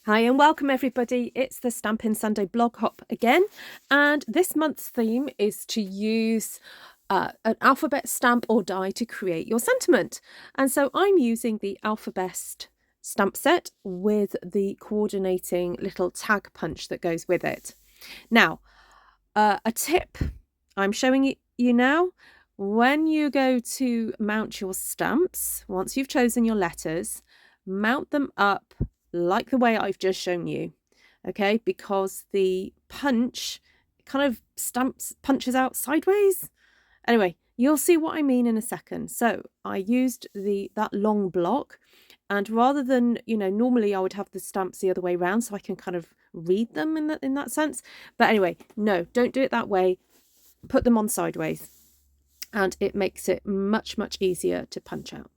Hi and welcome everybody. It's the Stampin' Sunday blog hop again, and this month's theme is to use an alphabet stamp or die to create your sentiment. And so I'm using the alphabet stamp set with the coordinating little tag punch that goes with it. Now, a tip I'm showing you now. When you go to mount your stamps, once you've chosen your letters, mount them up like the way I've just shown you, okay? Because the punch kind of punches out sideways. Anyway, you'll see what I mean in a second. So I used that long block, and rather than, normally I would have the stamps the other way around so I can kind of read them in that sense. But anyway, no, don't do it that way. Put them on sideways, and it makes it much, much easier to punch out.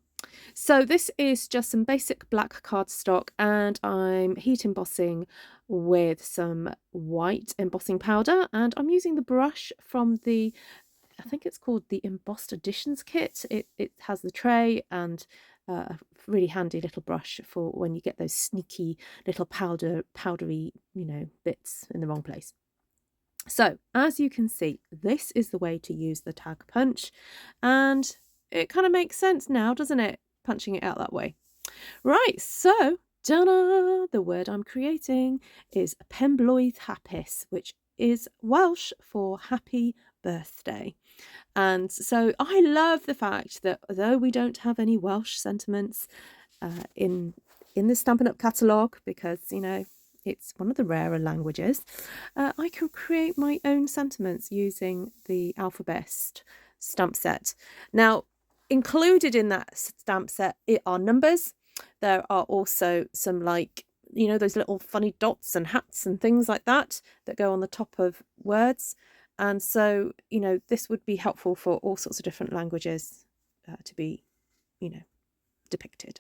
So this is just some basic black cardstock, and I'm heat embossing with some white embossing powder, and I'm using the brush from I think it's called the Embossed Additions kit. It has the tray and a really handy little brush for when you get those sneaky little powdery, bits in the wrong place. So as you can see, this is the way to use the tag punch, and it kind of makes sense now, doesn't it? Punching it out that way. Right, so ta-da! The word I'm creating is Penblwydd Hapus, which is Welsh for happy birthday. And so I love the fact that although we don't have any Welsh sentiments in the Stampin' Up catalogue, because it's one of the rarer languages, I can create my own sentiments using the alphabet stamp set. Now, included in that stamp set are numbers. There are also some those little funny dots and hats and things like that go on the top of words. And so, this would be helpful for all sorts of different languages to be, depicted.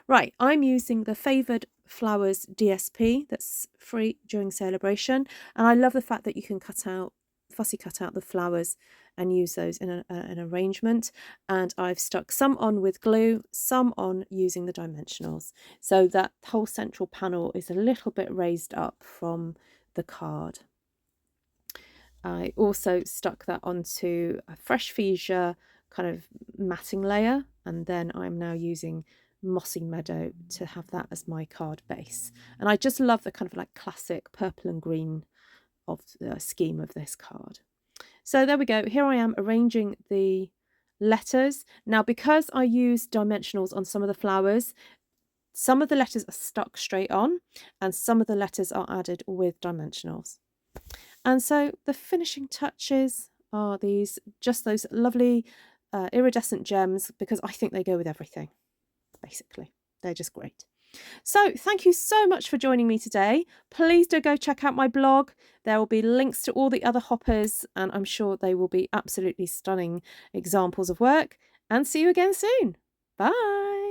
Right, I'm using the Favoured Flowers DSP that's free during celebration. And I love the fact that you can fussy cut out the flowers and use those in an arrangement. And I've stuck some on with glue, some on using the dimensionals, so that whole central panel is a little bit raised up from the card. I also stuck that onto a fresh fuchsia kind of matting layer, and then I'm now using Mossy Meadow to have that as my card base. And I just love the kind of like classic purple and green of the scheme of this card. So there we go. Here I am arranging the letters. Now, because I use dimensionals on some of the flowers, some of the letters are stuck straight on and some of the letters are added with dimensionals. And so the finishing touches are those lovely iridescent gems, because I think they go with everything, basically. They're just great. So thank you so much for joining me today. Please do go check out my blog. There will be links to all the other hoppers, and I'm sure they will be absolutely stunning examples of work. And see you again soon. Bye.